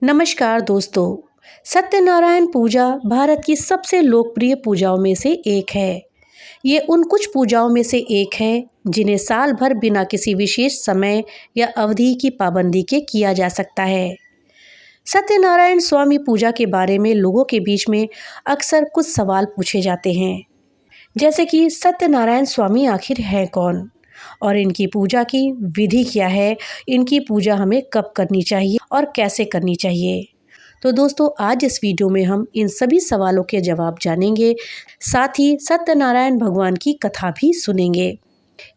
नमस्कार दोस्तों। सत्यनारायण पूजा भारत की सबसे लोकप्रिय पूजाओं में से एक है। ये उन कुछ पूजाओं में से एक है जिन्हें साल भर बिना किसी विशेष समय या अवधि की पाबंदी के किया जा सकता है। सत्यनारायण स्वामी पूजा के बारे में लोगों के बीच में अक्सर कुछ सवाल पूछे जाते हैं, जैसे कि सत्यनारायण स्वामी आखिर है कौन और इनकी पूजा की विधि क्या है, इनकी पूजा हमें कब करनी चाहिए और कैसे करनी चाहिए। तो दोस्तों, आज इस वीडियो में हम इन सभी सवालों के जवाब जानेंगे, साथ ही सत्यनारायण भगवान की कथा भी सुनेंगे।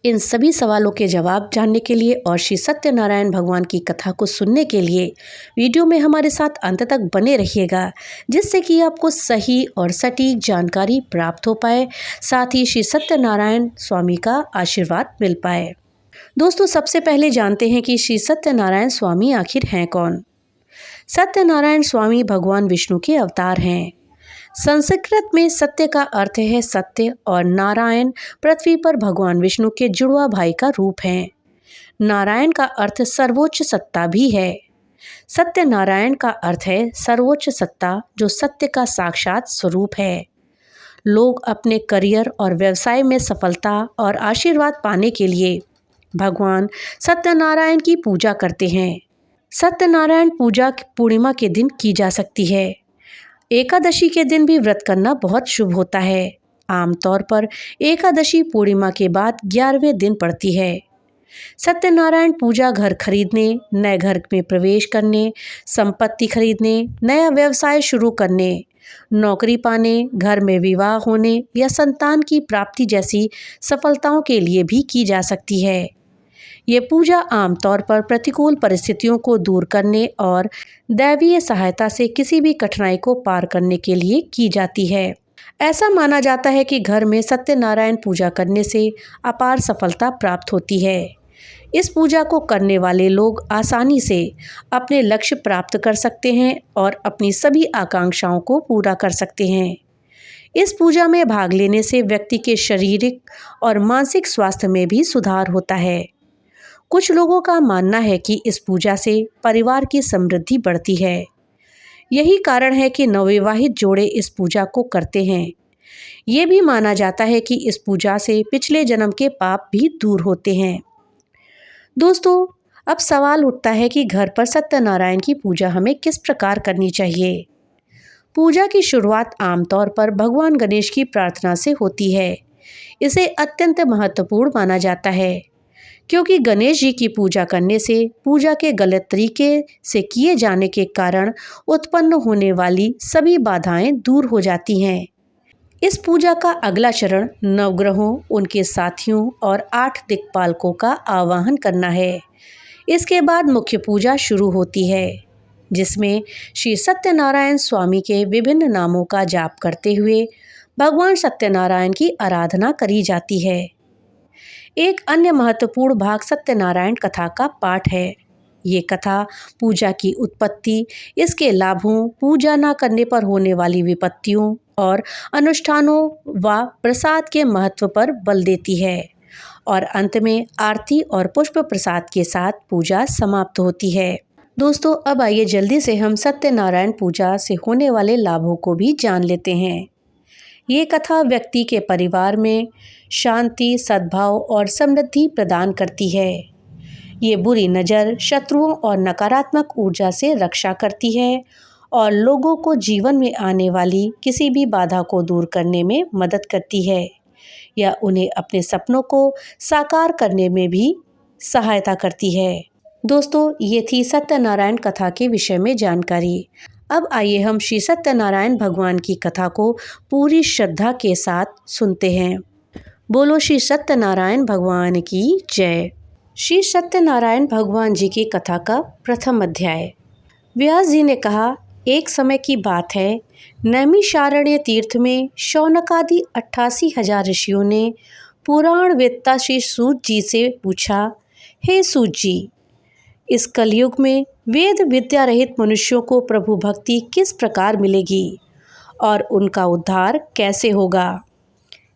इन सभी सवालों के जवाब जानने के लिए और श्री सत्यनारायण भगवान की कथा को सुनने के लिए वीडियो में हमारे साथ अंत तक बने रहिएगा, जिससे कि आपको सही और सटीक जानकारी प्राप्त हो पाए, साथ ही श्री सत्यनारायण स्वामी का आशीर्वाद मिल पाए। दोस्तों, सबसे पहले जानते हैं कि श्री सत्यनारायण स्वामी आखिर हैं कौन। सत्यनारायण स्वामी भगवान विष्णु के अवतार हैं। संस्कृत में सत्य का अर्थ है सत्य और नारायण पृथ्वी पर भगवान विष्णु के जुड़वा भाई का रूप हैं। नारायण का अर्थ सर्वोच्च सत्ता भी है। सत्यनारायण का अर्थ है सर्वोच्च सत्ता, जो सत्य का साक्षात स्वरूप है। लोग अपने करियर और व्यवसाय में सफलता और आशीर्वाद पाने के लिए भगवान सत्यनारायण की पूजा करते हैं। सत्यनारायण पूजा पूर्णिमा के दिन की जा सकती है। एकादशी के दिन भी व्रत करना बहुत शुभ होता है। आमतौर पर एकादशी पूर्णिमा के बाद 11वें दिन पड़ती है। सत्यनारायण पूजा घर खरीदने, नए घर में प्रवेश करने, संपत्ति खरीदने, नया व्यवसाय शुरू करने, नौकरी पाने, घर में विवाह होने या संतान की प्राप्ति जैसी सफलताओं के लिए भी की जा सकती है। ये पूजा आमतौर पर प्रतिकूल परिस्थितियों को दूर करने और दैवीय सहायता से किसी भी कठिनाई को पार करने के लिए की जाती है। ऐसा माना जाता है कि घर में सत्यनारायण पूजा करने से अपार सफलता प्राप्त होती है। इस पूजा को करने वाले लोग आसानी से अपने लक्ष्य प्राप्त कर सकते हैं और अपनी सभी आकांक्षाओं को पूरा कर सकते हैं। इस पूजा में भाग लेने से व्यक्ति के शारीरिक और मानसिक स्वास्थ्य में भी सुधार होता है। कुछ लोगों का मानना है कि इस पूजा से परिवार की समृद्धि बढ़ती है। यही कारण है कि नवविवाहित जोड़े इस पूजा को करते हैं। ये भी माना जाता है कि इस पूजा से पिछले जन्म के पाप भी दूर होते हैं। दोस्तों, अब सवाल उठता है कि घर पर सत्यनारायण की पूजा हमें किस प्रकार करनी चाहिए। पूजा की शुरुआत आमतौर पर भगवान गणेश की प्रार्थना से होती है। इसे अत्यंत महत्वपूर्ण माना जाता है, क्योंकि गणेश जी की पूजा करने से पूजा के गलत तरीके से किए जाने के कारण उत्पन्न होने वाली सभी बाधाएं दूर हो जाती हैं। इस पूजा का अगला चरण नवग्रहों, उनके साथियों और 8 दिक्पालकों का आवाहन करना है। इसके बाद मुख्य पूजा शुरू होती है, जिसमें श्री सत्यनारायण स्वामी के विभिन्न नामों का जाप करते हुए भगवान सत्यनारायण की आराधना करी जाती है। एक अन्य महत्वपूर्ण भाग सत्यनारायण कथा का पाठ है। ये कथा पूजा की उत्पत्ति, इसके लाभों, पूजा न करने पर होने वाली विपत्तियों और अनुष्ठानों व प्रसाद के महत्व पर बल देती है और अंत में आरती और पुष्प प्रसाद के साथ पूजा समाप्त होती है। दोस्तों, अब आइए जल्दी से हम सत्यनारायण पूजा से होने वाले लाभों को भी जान लेते हैं। ये कथा व्यक्ति के परिवार में शांति, सद्भाव और समृद्धि प्रदान करती है। ये बुरी नज़र, शत्रुओं और नकारात्मक ऊर्जा से रक्षा करती है और लोगों को जीवन में आने वाली किसी भी बाधा को दूर करने में मदद करती है या उन्हें अपने सपनों को साकार करने में भी सहायता करती है। दोस्तों, ये थी सत्यनारायण कथा के विषय में जानकारी। अब आइए हम श्री सत्यनारायण भगवान की कथा को पूरी श्रद्धा के साथ सुनते हैं। बोलो श्री सत्यनारायण भगवान की जय। श्री सत्यनारायण भगवान जी की कथा का प्रथम अध्याय। व्यास जी ने कहा, एक समय की बात है, नैमिषारण्य तीर्थ में शौनकादि 88,000 ऋषियों ने पुराण वेत्ता श्री सूत जी से पूछा, हे सूत जी, इस कलयुग में वेद विद्या रहित मनुष्यों को प्रभु भक्ति किस प्रकार मिलेगी और उनका उद्धार कैसे होगा।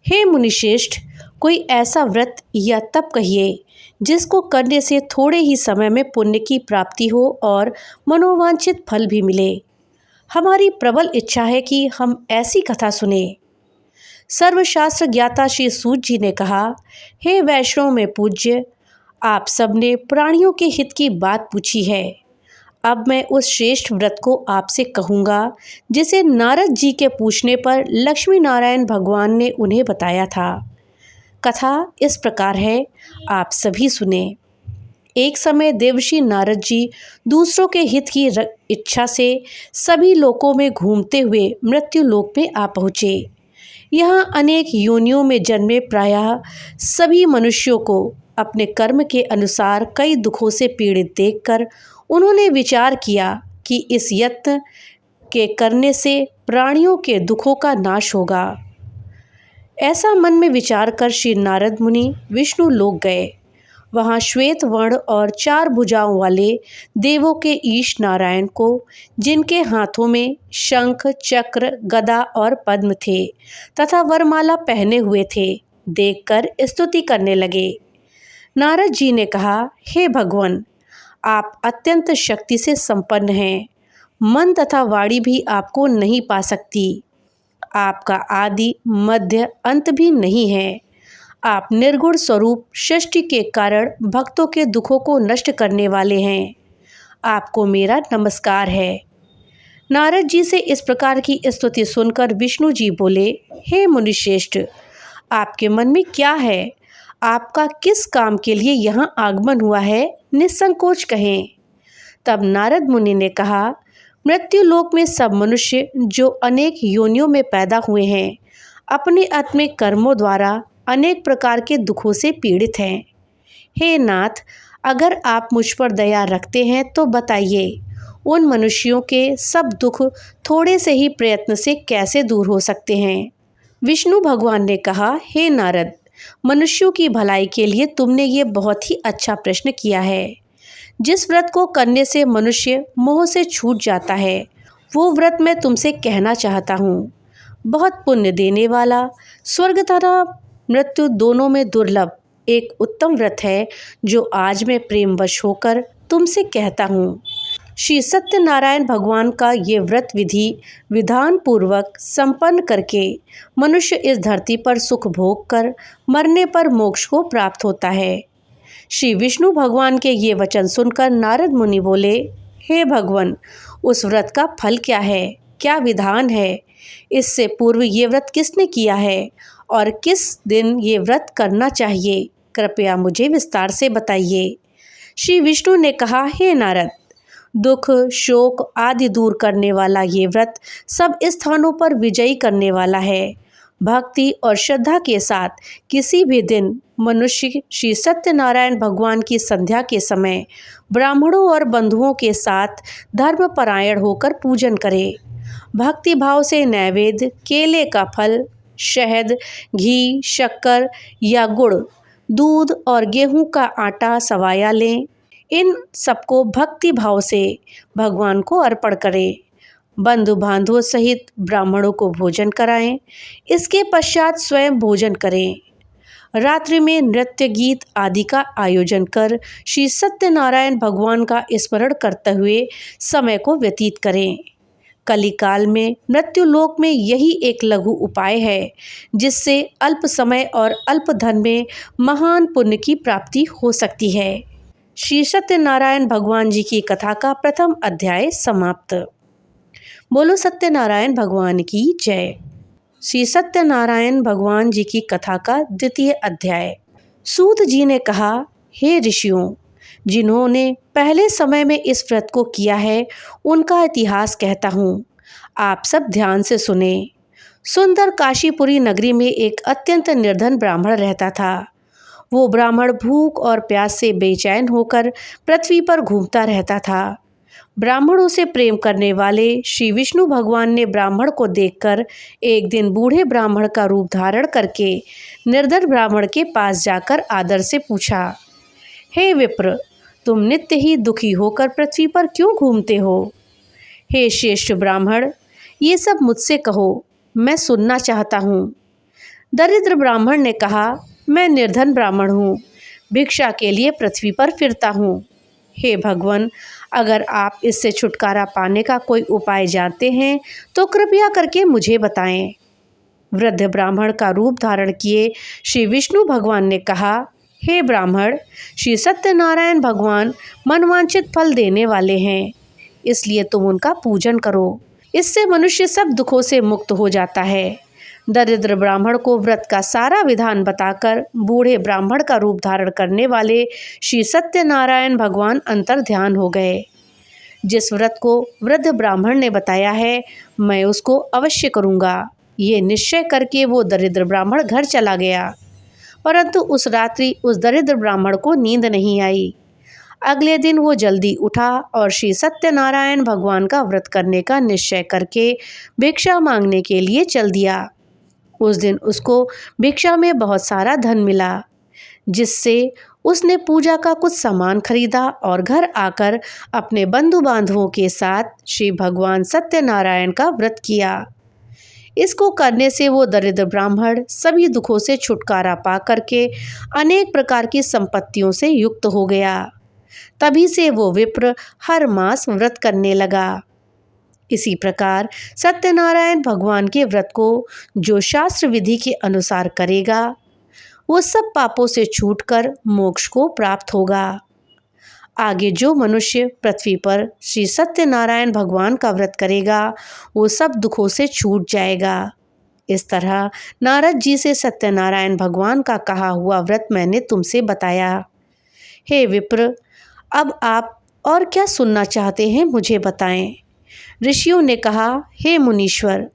हे मुनिश्रेष्ठ, कोई ऐसा व्रत या तप कहिए जिसको करने से थोड़े ही समय में पुण्य की प्राप्ति हो और मनोवांछित फल भी मिले। हमारी प्रबल इच्छा है कि हम ऐसी कथा सुने। सर्वशास्त्र ज्ञाता श्री सूत जी ने कहा, हे वैष्णव में पूज्य, आप सबने प्राणियों के हित की बात पूछी है। अब मैं उस श्रेष्ठ व्रत को आपसे कहूँगा जिसे नारद जी के पूछने पर लक्ष्मी नारायण भगवान ने उन्हें बताया था। कथा इस प्रकार है, आप सभी सुने। एक समय देवर्षि नारद जी दूसरों के हित की इच्छा से सभी लोकों में घूमते हुए मृत्यु लोक में आ पहुँचे। यहाँ अनेक योनियों में जन्मे प्रायः सभी मनुष्यों को अपने कर्म के अनुसार कई दुखों से पीड़ित देखकर उन्होंने विचार किया कि इस यत्न के करने से प्राणियों के दुखों का नाश होगा। ऐसा मन में विचार कर श्री नारद मुनि विष्णु लोक गए। वहाँ श्वेत वर्ण और 4 भुजाओं वाले देवों के ईश नारायण को, जिनके हाथों में शंख, चक्र, गदा और पद्म थे तथा वरमाला पहने हुए थे, देखकर स्तुति करने लगे। नारद जी ने कहा, हे भगवान, आप अत्यंत शक्ति से संपन्न हैं। मन तथा वाणी भी आपको नहीं पा सकती। आपका आदि मध्य अंत भी नहीं है। आप निर्गुण स्वरूप सृष्टि के कारण भक्तों के दुखों को नष्ट करने वाले हैं। आपको मेरा नमस्कार है। नारद जी से इस प्रकार की स्तुति सुनकर विष्णु जी बोले, हे मुनिश्रेष्ठ, आपके मन में क्या है? आपका किस काम के लिए यहाँ आगमन हुआ है? निसंकोच कहें। तब नारद मुनि ने कहा, मृत्यु लोक में सब मनुष्य जो अनेक योनियों में पैदा हुए हैं, अपने अपने कर्मों द्वारा अनेक प्रकार के दुखों से पीड़ित हैं। हे नाथ, अगर आप मुझ पर दया रखते हैं तो बताइए, उन मनुष्यों के सब दुख थोड़े से ही प्रयत्न से कैसे दूर हो सकते हैं? विष्णु भगवान ने कहा, हे नारद, मनुष्यों की भलाई के लिए तुमने ये बहुत ही अच्छा प्रश्न किया है। जिस व्रत को करने से मनुष्य मोह से छूट जाता है, वो व्रत मैं तुमसे कहना चाहता हूँ। बहुत पुण्य देने वाला, स्वर्ग तथा मृत्यु दोनों में दुर्लभ एक उत्तम व्रत है, जो आज मैं प्रेमवश होकर तुमसे कहता हूँ। श्री सत्यनारायण भगवान का ये व्रत विधि विधान पूर्वक संपन्न करके मनुष्य इस धरती पर सुख भोग कर मरने पर मोक्ष को प्राप्त होता है। श्री विष्णु भगवान के ये वचन सुनकर नारद मुनि बोले, हे भगवान, उस व्रत का फल क्या है? क्या विधान है? इससे पूर्व ये व्रत किसने किया है और किस दिन ये व्रत करना चाहिए? कृपया मुझे विस्तार से बताइए। श्री विष्णु ने कहा, हे नारद, दुख, शोक आदि दूर करने वाला ये व्रत सब स्थानों पर विजयी करने वाला है। भक्ति और श्रद्धा के साथ किसी भी दिन मनुष्य श्री सत्यनारायण भगवान की संध्या के समय ब्राह्मणों और बंधुओं के साथ धर्मपरायण होकर पूजन करे। भक्ति भाव से नैवेद्य, केले का फल, शहद, घी, शक्कर या गुड़, दूध और गेहूं का आटा सवाया लें। इन सबको भक्ति भाव से भगवान को अर्पण करें। बंधु बांधवों सहित ब्राह्मणों को भोजन कराएं। इसके पश्चात स्वयं भोजन करें। रात्रि में नृत्य, गीत आदि का आयोजन कर श्री सत्यनारायण भगवान का स्मरण करते हुए समय को व्यतीत करें। कलिकाल में मृत्यु लोक में यही एक लघु उपाय है, जिससे अल्प समय और अल्प धन में महान पुण्य की प्राप्ति हो सकती है। श्री सत्यनारायण भगवान जी की कथा का प्रथम अध्याय समाप्त। बोलो सत्यनारायण भगवान की जय। श्री सत्यनारायण भगवान जी की कथा का द्वितीय अध्याय। सूत जी ने कहा, हे ऋषियों, जिन्होंने पहले समय में इस व्रत को किया है, उनका इतिहास कहता हूँ, आप सब ध्यान से सुने। सुंदर काशीपुरी नगरी में एक अत्यंत निर्धन ब्राह्मण रहता था। वो ब्राह्मण भूख और प्यास से बेचैन होकर पृथ्वी पर घूमता रहता था। ब्राह्मणों से प्रेम करने वाले श्री विष्णु भगवान ने ब्राह्मण को देखकर एक दिन बूढ़े ब्राह्मण का रूप धारण करके निर्धन ब्राह्मण के पास जाकर आदर से पूछा, हे विप्र, तुम नित्य ही दुखी होकर पृथ्वी पर क्यों घूमते हो? हे श्रेष्ठ ब्राह्मण, ये सब मुझसे कहो, मैं सुनना चाहता हूँ। दरिद्र ब्राह्मण ने कहा, मैं निर्धन ब्राह्मण हूँ। भिक्षा के लिए पृथ्वी पर फिरता हूँ। हे भगवान, अगर आप इससे छुटकारा पाने का कोई उपाय जानते हैं तो कृपया करके मुझे बताएं। वृद्ध ब्राह्मण का रूप धारण किए श्री विष्णु भगवान ने कहा, हे ब्राह्मण, श्री सत्यनारायण भगवान मनवांछित फल देने वाले हैं, इसलिए तुम उनका पूजन करो। इससे मनुष्य सब दुखों से मुक्त हो जाता है। दरिद्र ब्राह्मण को व्रत का सारा विधान बताकर बूढ़े ब्राह्मण का रूप धारण करने वाले श्री सत्यनारायण भगवान अंतर ध्यान हो गए। जिस व्रत को वृद्ध ब्राह्मण ने बताया है, मैं उसको अवश्य करूँगा, ये निश्चय करके वो दरिद्र ब्राह्मण घर चला गया। परंतु उस रात्रि उस दरिद्र ब्राह्मण को नींद नहीं आई। अगले दिन वो जल्दी उठा और श्री सत्यनारायण भगवान का व्रत करने का निश्चय करके भिक्षा मांगने के लिए चल दिया। उस दिन उसको भिक्षा में बहुत सारा धन मिला, जिससे उसने पूजा का कुछ सामान खरीदा और घर आकर अपने बंधु बांधवों के साथ श्री भगवान सत्यनारायण का व्रत किया। इसको करने से वो दरिद्र ब्राह्मण सभी दुखों से छुटकारा पा करके अनेक प्रकार की संपत्तियों से युक्त हो गया। तभी से वो विप्र हर मास व्रत करने लगा। इसी प्रकार सत्यनारायण भगवान के व्रत को जो शास्त्र विधि के अनुसार करेगा, वो सब पापों से छूटकर मोक्ष को प्राप्त होगा। आगे जो मनुष्य पृथ्वी पर श्री सत्यनारायण भगवान का व्रत करेगा, वो सब दुखों से छूट जाएगा। इस तरह नारद जी से सत्यनारायण भगवान का कहा हुआ व्रत मैंने तुमसे बताया। हे विप्र, अब आप और क्या सुनना चाहते हैं, मुझे बताएं। ऋषियों ने कहा, हे मुनीश्वर,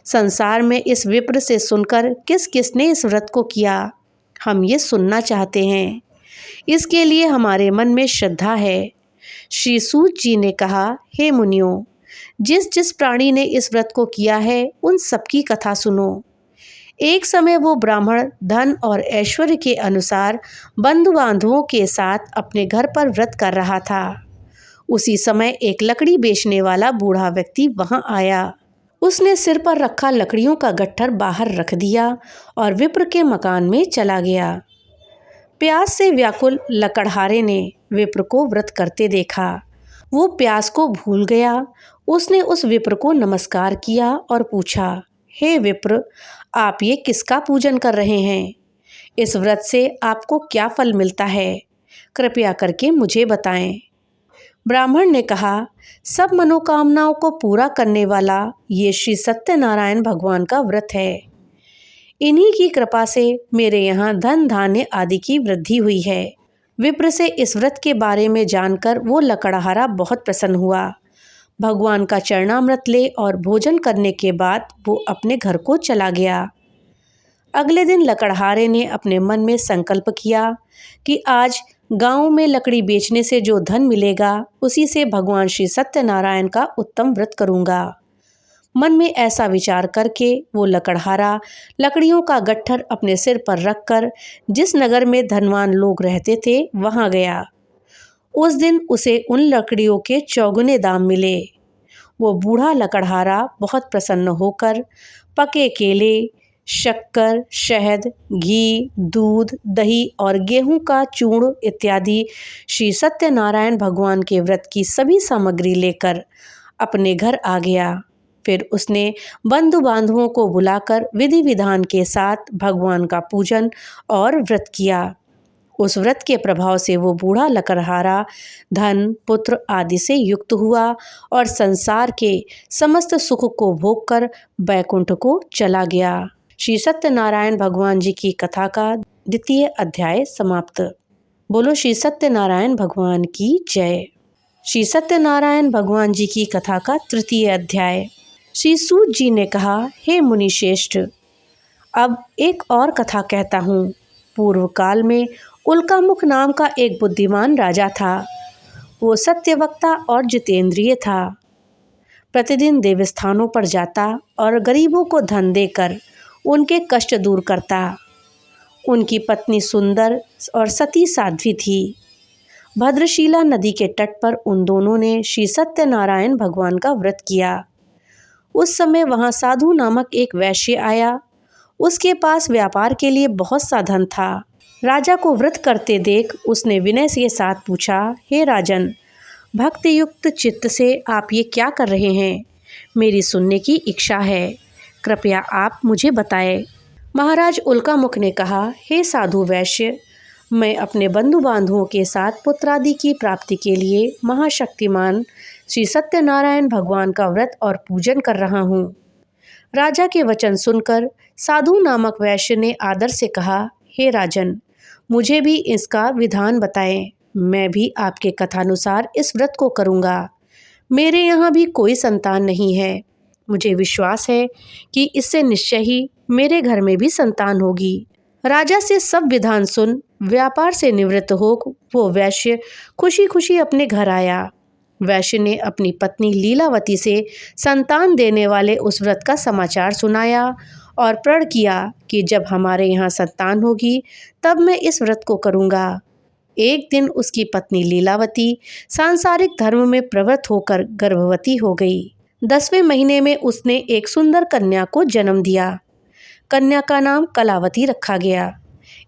संसार में इस विप्र से सुनकर किस किसने इस व्रत को किया, हम ये सुनना चाहते हैं। इसके लिए हमारे मन में श्रद्धा है। श्री सूत जी ने कहा, हे मुनियों, जिस जिस प्राणी ने इस व्रत को किया है उन सबकी कथा सुनो। एक समय वो ब्राह्मण धन और ऐश्वर्य के अनुसार बंधु बांधवों के साथ अपने घर पर व्रत कर रहा था। उसी समय एक लकड़ी बेचने वाला बूढ़ा व्यक्ति वहां आया। उसने सिर पर रखा लकड़ियों का गट्ठर बाहर रख दिया और विप्र के मकान में चला गया। प्यास से व्याकुल लकड़हारे ने विप्र को व्रत करते देखा। वो प्यास को भूल गया। उसने उस विप्र को नमस्कार किया और पूछा, हे विप्र, आप ये किसका पूजन कर रहे हैं? इस व्रत से आपको क्या फल मिलता है? कृपया करके मुझे बताएं। ब्राह्मण ने कहा, सब मनोकामनाओं को पूरा करने वाला ये श्री सत्यनारायण भगवान का व्रत है। इन्हीं की कृपा से मेरे यहाँ धन धान्य आदि की वृद्धि हुई है। विप्र से इस व्रत के बारे में जानकर वो लकड़हारा बहुत प्रसन्न हुआ। भगवान का चरणामृत ले और भोजन करने के बाद वो अपने घर को चला गया। अगले दिन लकड़हारे ने अपने मन में संकल्प किया कि आज गांव में लकड़ी बेचने से जो धन मिलेगा उसी से भगवान श्री सत्यनारायण का उत्तम व्रत करूंगा। मन में ऐसा विचार करके वो लकड़हारा लकड़ियों का गट्ठर अपने सिर पर रखकर जिस नगर में धनवान लोग रहते थे वहां गया। उस दिन उसे उन लकड़ियों के चौगुने दाम मिले। वो बूढ़ा लकड़हारा बहुत प्रसन्न होकर पके केले, शक्कर, शहद, घी, दूध, दही और गेहूं का चूर्ण इत्यादि श्री सत्यनारायण भगवान के व्रत की सभी सामग्री लेकर अपने घर आ गया। फिर उसने बंधु बांधवों को बुलाकर विधि विधान के साथ भगवान का पूजन और व्रत किया। उस व्रत के प्रभाव से वो बूढ़ा लकड़हारा धन, पुत्र आदि से युक्त हुआ और संसार के समस्त सुख को भोगकर बैकुंठ को चला गया। श्री सत्यनारायण भगवान जी की कथा का द्वितीय अध्याय समाप्त। बोलो श्री सत्यनारायण भगवान की जय। श्री सत्यनारायण भगवान जी की कथा का तृतीय अध्याय। श्री सूत जी ने कहा, हे मुनि श्रेष्ठ, अब एक और कथा कहता हूँ। पूर्व काल में उल्कामुख नाम का एक बुद्धिमान राजा था। वो सत्यवक्ता और जितेंद्रिय था। प्रतिदिन देवस्थानों पर जाता और गरीबों को धन देकर उनके कष्ट दूर करता। उनकी पत्नी सुंदर और सती साध्वी थी। भद्रशिला नदी के तट पर उन दोनों ने श्री सत्यनारायण भगवान का व्रत किया। उस समय वहाँ साधु नामक एक वैश्य आया। उसके पास व्यापार के लिए बहुत सा धन था। राजा को व्रत करते देख उसने विनय के साथ पूछा, हे राजन, भक्ति युक्त चित्त से आप ये क्या कर रहे हैं? मेरी सुनने की इच्छा है, कृपया आप मुझे बताएं। महाराज उल्कामुख ने कहा, हे साधु वैश्य, मैं अपने बंधु बांधवों के साथ पुत्रादि की प्राप्ति के लिए महाशक्तिमान श्री सत्यनारायण भगवान का व्रत और पूजन कर रहा हूँ। राजा के वचन सुनकर साधु नामक वैश्य ने आदर से कहा, हे राजन, मुझे भी इसका विधान बताएं। मैं भी आपके कथानुसार इस व्रत को करूँगा। मेरे यहाँ भी कोई संतान नहीं है। मुझे विश्वास है कि इससे निश्चय ही मेरे घर में भी संतान होगी। राजा से सब विधान सुन व्यापार से निवृत्त हो वो वैश्य खुशी खुशी अपने घर आया। वैश्य ने अपनी पत्नी लीलावती से संतान देने वाले उस व्रत का समाचार सुनाया और प्रण किया कि जब हमारे यहाँ संतान होगी तब मैं इस व्रत को करूँगा। एक दिन उसकी पत्नी लीलावती सांसारिक धर्म में प्रवृत्त होकर गर्भवती हो गई। 10वें महीने में उसने एक सुंदर कन्या को जन्म दिया। कन्या का नाम कलावती रखा गया।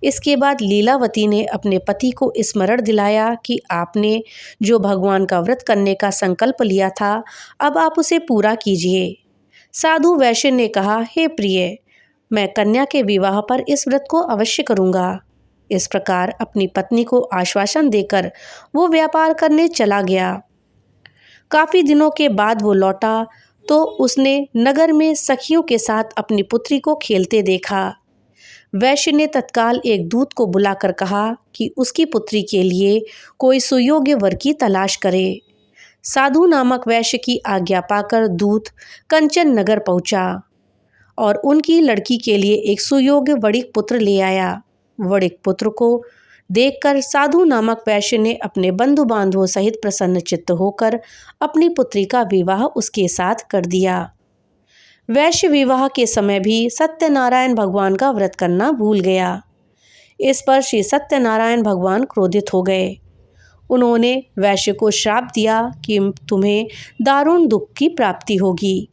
इसके बाद लीलावती ने अपने पति को स्मरण दिलाया कि आपने जो भगवान का व्रत करने का संकल्प लिया था, अब आप उसे पूरा कीजिए। साधु वैश्य ने कहा, हे प्रिय, मैं कन्या के विवाह पर इस व्रत को अवश्य करूँगा। इस प्रकार अपनी पत्नी को आश्वासन देकर वो व्यापार करने चला गया। काफ़ी दिनों के बाद वो लौटा तो उसने नगर में सखियों के साथ अपनी पुत्री को खेलते देखा। वैश्य ने तत्काल एक दूत को बुलाकर कहा कि उसकी पुत्री के लिए कोई सुयोग्य वर की तलाश करे। साधु नामक वैश्य की आज्ञा पाकर दूत कंचन नगर पहुंचा और उनकी लड़की के लिए एक सुयोग्य वणिक पुत्र ले आया। वणिक पुत्र को देखकर साधु नामक वैश्य ने अपने बंधु बांधवों सहित प्रसन्नचित्त होकर अपनी पुत्री का विवाह उसके साथ कर दिया। वैश्य विवाह के समय भी सत्यनारायण भगवान का व्रत करना भूल गया। इस पर श्री सत्यनारायण भगवान क्रोधित हो गए। उन्होंने वैश्य को श्राप दिया कि तुम्हें दारुण दुख की प्राप्ति होगी।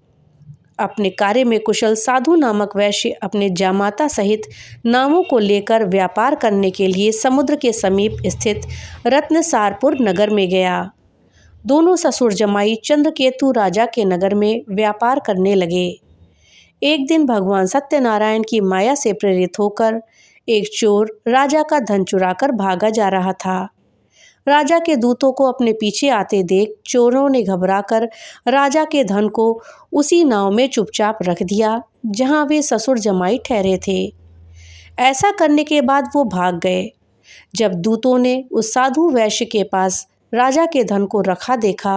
अपने कार्य में कुशल साधु नामक वैश्य अपने जामाता सहित नावों को लेकर व्यापार करने के लिए समुद्र के समीप स्थित रत्नसारपुर नगर में गया। दोनों ससुर जमाई चंद्रकेतु राजा के नगर में व्यापार करने लगे। एक दिन भगवान सत्यनारायण की माया से प्रेरित होकर एक चोर राजा का धन चुराकर भागा जा रहा था। राजा के दूतों को अपने पीछे आते देख चोरों ने घबराकर राजा के धन को उसी नाव में चुपचाप रख दिया जहां वे ससुर जमाई ठहरे थे। ऐसा करने के बाद वो भाग गए। जब दूतों ने उस साधु वैश्य के पास राजा के धन को रखा देखा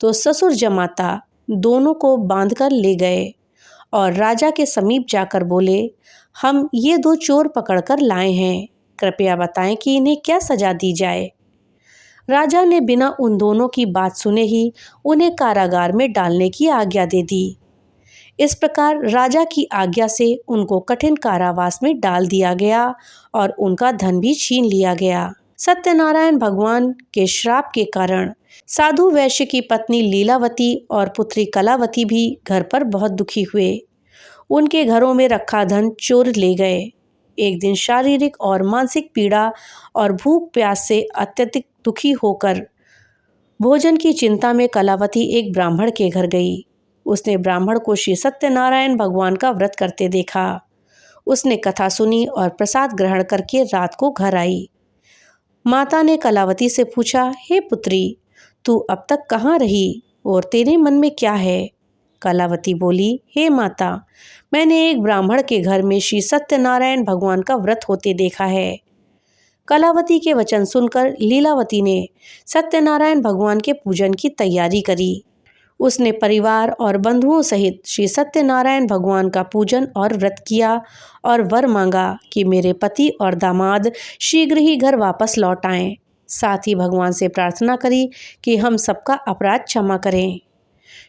तो ससुर जमाता दोनों को बांधकर ले गए और राजा के समीप जाकर बोले, हम ये दो चोर पकड़कर लाए हैं, कृपया बताएं कि इन्हें क्या सजा दी जाए। राजा ने बिना उन दोनों की बात सुने ही उन्हें कारागार में डालने की आज्ञा दे दी। इस प्रकार राजा की आज्ञा से उनको कठिन कारावास में डाल दिया गया और उनका धन भी छीन लिया गया। सत्यनारायण भगवान के श्राप के कारण साधु वैश्य की पत्नी लीलावती और पुत्री कलावती भी घर पर बहुत दुखी हुए। उनके घरों में रखा धन चोर ले गए। एक दिन शारीरिक और मानसिक पीड़ा और भूख प्यास से अत्यधिक दुखी होकर भोजन की चिंता में कलावती एक ब्राह्मण के घर गई। उसने ब्राह्मण को श्री सत्यनारायण भगवान का व्रत करते देखा। उसने कथा सुनी और प्रसाद ग्रहण करके रात को घर आई। माता ने कलावती से पूछा, हे पुत्री, तू अब तक कहाँ रही और तेरे मन में क्या है? कलावती बोली, हे माता, मैंने एक ब्राह्मण के घर में श्री सत्यनारायण भगवान का व्रत होते देखा है। कलावती के वचन सुनकर लीलावती ने सत्यनारायण भगवान के पूजन की तैयारी करी। उसने परिवार और बंधुओं सहित श्री सत्यनारायण भगवान का पूजन और व्रत किया और वर मांगा कि मेरे पति और दामाद शीघ्र ही घर वापस लौट आएं। साथ ही भगवान से प्रार्थना करी कि हम सबका अपराध क्षमा करें।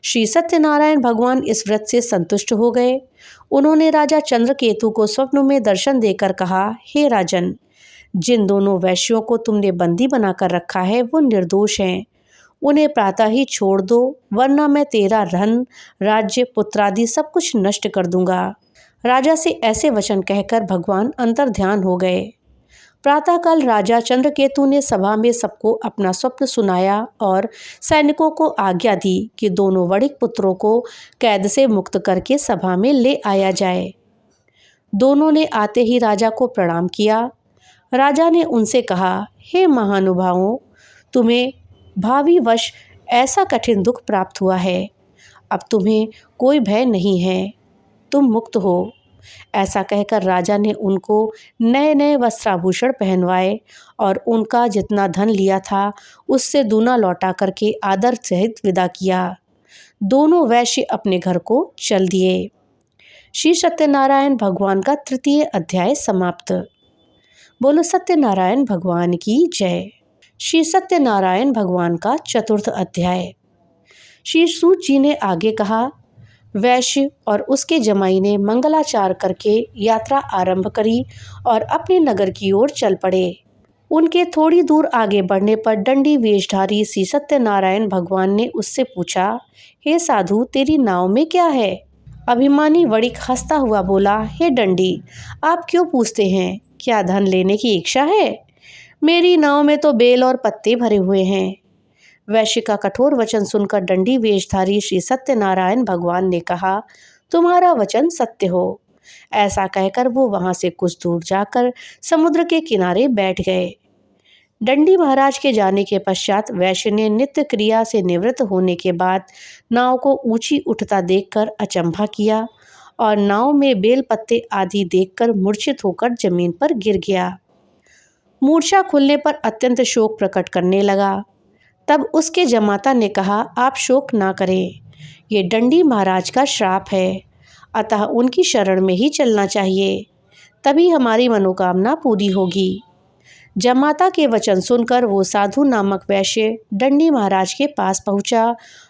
श्री सत्यनारायण भगवान इस व्रत से संतुष्ट हो गए। उन्होंने राजा चंद्रकेतु को स्वप्न में दर्शन देकर कहा, हे राजन, जिन दोनों वैश्यों को तुमने बंदी बनाकर रखा है वो निर्दोष हैं। उन्हें प्रातः ही छोड़ दो, वरना मैं तेरा धन, राज्य, पुत्रादि सब कुछ नष्ट कर दूंगा। राजा से ऐसे वचन कहकर भगवान अंतर्ध्यान हो गए। प्रातःकाल राजा चंद्रकेतु ने सभा में सबको अपना स्वप्न सुनाया और सैनिकों को आज्ञा दी कि दोनों वणिक पुत्रों को कैद से मुक्त करके सभा में ले आया जाए। दोनों ने आते ही राजा को प्रणाम किया। राजा ने उनसे कहा, हे महानुभावों, तुम्हें भावी वश ऐसा कठिन दुख प्राप्त हुआ है। अब तुम्हें कोई भय नहीं है, तुम मुक्त हो। ऐसा कहकर राजा ने उनको नए नए वस्त्राभूषण पहनवाए और उनका जितना धन लिया था उससे दूना लौटा करके आदर सहित विदा किया। दोनों वैश्य अपने घर को चल दिए। श्री सत्यनारायण भगवान का तृतीय अध्याय समाप्त। बोलो सत्यनारायण भगवान की जय। श्री सत्यनारायण भगवान का चतुर्थ अध्याय। श्री सूत जी ने आगे कहा, वैश्य और उसके जमाई ने मंगलाचार करके यात्रा आरंभ करी और अपने नगर की ओर चल पड़े। उनके थोड़ी दूर आगे बढ़ने पर दंडी वेशधारी श्री सत्यनारायण भगवान ने उससे पूछा, हे साधु, तेरी नाव में क्या है? अभिमानी वणिक हंसता हुआ बोला, हे दंडी, आप क्यों पूछते हैं? क्या धन लेने की इच्छा है? मेरी नाव में तो बेल और पत्ते भरे हुए हैं। वैश्य का कठोर वचन सुनकर दंडी वेशधारी श्री सत्यनारायण भगवान ने कहा, तुम्हारा वचन सत्य हो। ऐसा कहकर वो वहां से कुछ दूर जाकर समुद्र के किनारे बैठ गए। दंडी महाराज के जाने के पश्चात वैश्य ने नित्य क्रिया से निवृत्त होने के बाद नाव को ऊंची उठता देखकर अचंभा किया और नाव में बेल पत्ते आदि देखकर मूर्छित होकर जमीन पर गिर गया। मूर्छा खुलने पर अत्यंत शोक प्रकट करने लगा। तब उसके जमाता ने कहा, आप शोक ना करें, ये दंडी महाराज का श्राप है, अतः उनकी शरण में ही चलना चाहिए, तभी हमारी मनोकामना पूरी होगी। जमाता के वचन सुनकर वो साधु नामक वैश्य दंडी महाराज के पास पहुंचा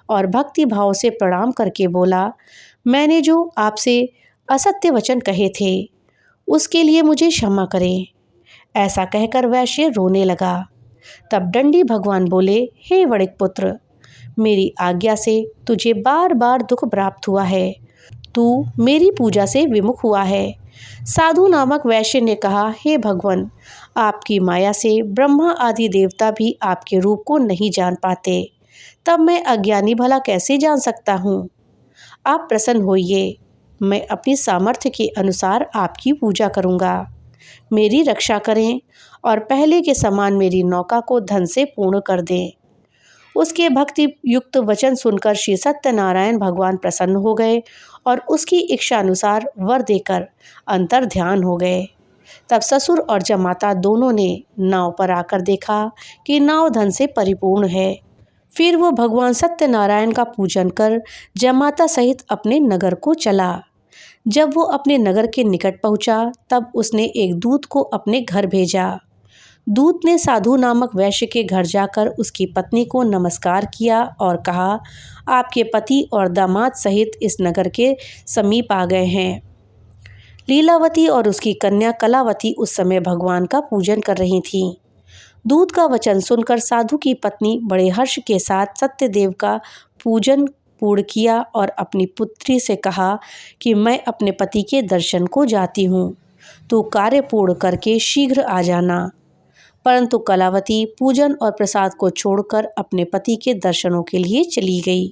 और भक्ति भाव से प्रणाम करके बोला, मैंने जो आपसे असत्य वचन कहे थे उसके लिए मुझे क्षमा करें। ऐसा कहकर वैश्य रोने लगा। तब दंडी भगवान बोले, हे वणिक पुत्र, मेरी आज्ञा से तुझे बार बार दुख प्राप्त हुआ है, तू मेरी पूजा से विमुख हुआ है। साधु नामक वैश्य ने कहा, हे भगवान, आपकी माया से ब्रह्मा आदि देवता भी आपके रूप को नहीं जान पाते, तब मैं अज्ञानी भला कैसे जान सकता हूँ? आप प्रसन्न होइए, मैं अपनी सामर्थ्य के अनुसार आपकी पूजा करूँगा। मेरी रक्षा करें और पहले के समान मेरी नौका को धन से पूर्ण कर दें। उसके भक्ति युक्त वचन सुनकर श्री सत्यनारायण भगवान प्रसन्न हो गए और उसकी इच्छा अनुसार वर देकर अंतर ध्यान हो गए। तब ससुर और जमाता दोनों ने नाव पर आकर देखा कि नाव धन से परिपूर्ण है। फिर वो भगवान सत्यनारायण का पूजन कर जमाता सहित अपने नगर को चला। जब वो अपने नगर के निकट पहुंचा तब उसने एक दूत को अपने घर भेजा। दूत ने साधु नामक वैश्य के घर जाकर उसकी पत्नी को नमस्कार किया और कहा, आपके पति और दामाद सहित इस नगर के समीप आ गए हैं। लीलावती और उसकी कन्या कलावती उस समय भगवान का पूजन कर रही थीं। दूत का वचन सुनकर साधु की पत्नी बड़े हर्ष के साथ सत्यदेव का पूजन पूर्ण किया और अपनी पुत्री से कहा कि मैं अपने पति के दर्शन को जाती हूँ, तू कार्य पूर्ण करके शीघ्र आ जाना। परंतु कलावती पूजन और प्रसाद को छोड़कर अपने पति के दर्शनों के लिए चली गई।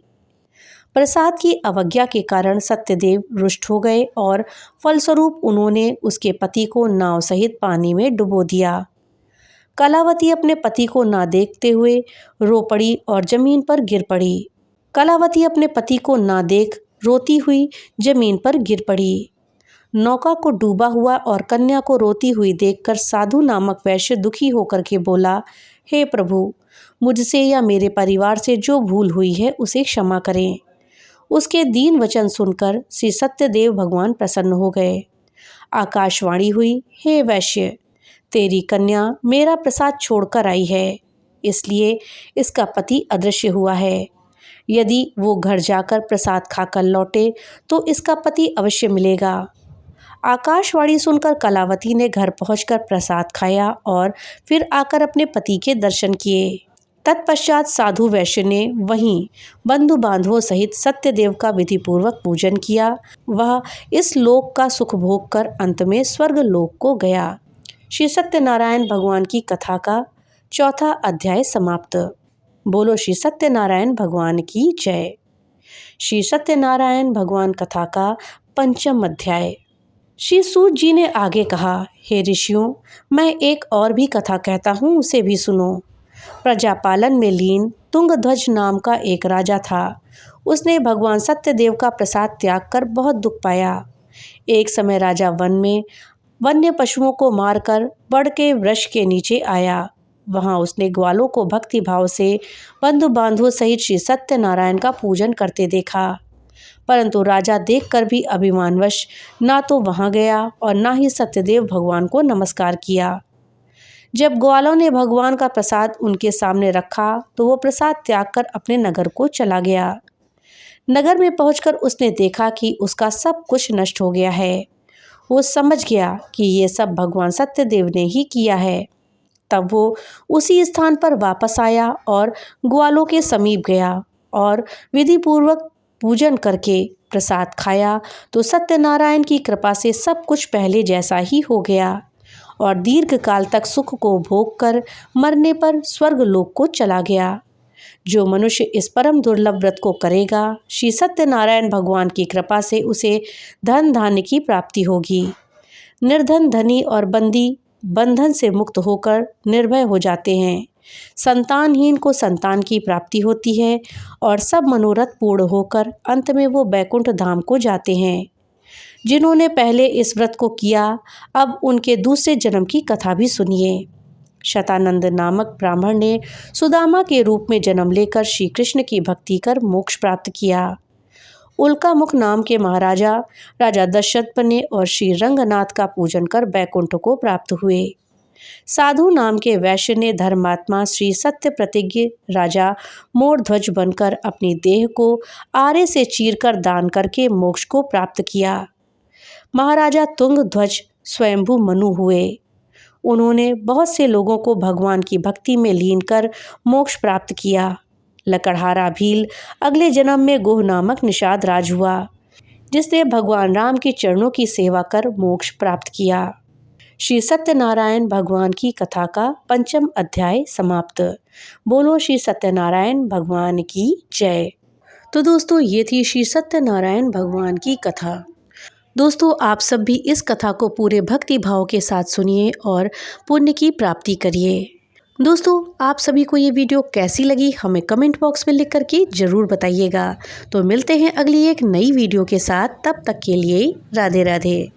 प्रसाद की अवज्ञा के कारण सत्यदेव रुष्ट हो गए और फलस्वरूप उन्होंने उसके पति को नाव सहित पानी में डुबो दिया। कलावती अपने पति को ना देखते हुए रो पड़ी और जमीन पर गिर पड़ी। कलावती अपने पति को ना देख रोती हुई जमीन पर गिर पड़ी। नौका को डूबा हुआ और कन्या को रोती हुई देखकर साधु नामक वैश्य दुखी होकर के बोला, हे प्रभु, मुझसे या मेरे परिवार से जो भूल हुई है उसे क्षमा करें। उसके दीन वचन सुनकर श्री सत्यदेव भगवान प्रसन्न हो गए। आकाशवाणी हुई, हे वैश्य, तेरी कन्या मेरा प्रसाद छोड़कर आई है, इसलिए इसका पति अदृश्य हुआ है। यदि वो घर जाकर प्रसाद खाकर लौटे तो इसका पति अवश्य मिलेगा। आकाशवाणी सुनकर कलावती ने घर पहुंचकर प्रसाद खाया और फिर आकर अपने पति के दर्शन किए। तत्पश्चात साधु वैश्य ने वहीं बंधु बांधवों सहित सत्यदेव का विधिपूर्वक पूजन किया। वह इस लोक का सुख भोग कर अंत में स्वर्ग लोक को गया। श्री सत्यनारायण भगवान की कथा का चौथा अध्याय समाप्त। बोलो श्री सत्यनारायण भगवान की जय। श्री सत्यनारायण भगवान कथा का पंचम अध्याय। श्री सूत जी ने आगे कहा, हे ऋषियों, मैं एक और भी कथा कहता हूँ, उसे भी सुनो। प्रजापालन में लीन तुंगध्वज नाम का एक राजा था। उसने भगवान सत्यदेव का प्रसाद त्याग कर बहुत दुख पाया। एक समय राजा वन में वन्य पशुओं को मारकर बड़ के वृक्ष के नीचे आया। वहां उसने ग्वालों को भक्ति भाव से बंधु बांधवों सहित श्री सत्यनारायण का पूजन करते देखा। परंतु राजा देखकर भी अभिमानवश ना तो वहां गया और ना ही सत्यदेव भगवान को नमस्कार किया। जब ग्वालों ने भगवान का प्रसाद उनके सामने रखा तो वो प्रसाद त्याग कर अपने नगर को चला गया। नगर में पहुंचकर उसने देखा कि उसका सब कुछ नष्ट हो गया है। वो समझ गया कि ये सब भगवान सत्यदेव ने ही किया है। तब वो उसी स्थान पर वापस आया और ग्वालों के समीप गया और विधि पूर्वक पूजन करके प्रसाद खाया तो सत्यनारायण की कृपा से सब कुछ पहले जैसा ही हो गया और दीर्घ काल तक सुख को भोग कर मरने पर स्वर्ग लोक को चला गया। जो मनुष्य इस परम दुर्लभ व्रत को करेगा, श्री सत्यनारायण भगवान की कृपा से उसे धन धान्य की प्राप्ति होगी। निर्धन धनी और बंदी बंधन से मुक्त होकर निर्भय हो जाते हैं। संतानहीन को संतान की प्राप्ति होती है और सब मनोरथ पूर्ण होकर अंत में वो बैकुंठ धाम को जाते हैं। जिन्होंने पहले इस व्रत को किया, अब उनके दूसरे जन्म की कथा भी सुनिए। शतानंद नामक ब्राह्मण ने सुदामा के रूप में जन्म लेकर श्री कृष्ण की भक्ति कर मोक्ष प्राप्त किया। उल्कामुख नाम के महाराजा राजा दशरथ बने और श्री रंगनाथ का पूजन कर बैकुंठ को प्राप्त हुए। साधु नाम के वैश्य ने धर्मात्मा श्री सत्य प्रतिज्ञ राजा मोरध्वज बनकर अपनी देह को आरे से चीरकर दान करके मोक्ष को प्राप्त किया। महाराजा तुंगध्वज स्वयंभू मनु हुए। उन्होंने बहुत से लोगों को भगवान की भक्ति में लीन कर मोक्ष प्राप्त किया। लकड़हारा भील अगले जन्म में गोह नामक निषाद राज हुआ, जिसने भगवान राम के चरणों की सेवा कर मोक्ष प्राप्त किया। श्री सत्यनारायण भगवान की कथा का पंचम अध्याय समाप्त। बोलो श्री सत्यनारायण भगवान की जय। तो दोस्तों, ये थी श्री सत्यनारायण भगवान की कथा। दोस्तों, आप सब भी इस कथा को पूरे भक्ति भाव के साथ सुनिए और पुण्य की प्राप्ति करिए। दोस्तों, आप सभी को ये वीडियो कैसी लगी हमें कमेंट बॉक्स में लिख करके ज़रूर बताइएगा। तो मिलते हैं अगली एक नई वीडियो के साथ, तब तक के लिए राधे राधे।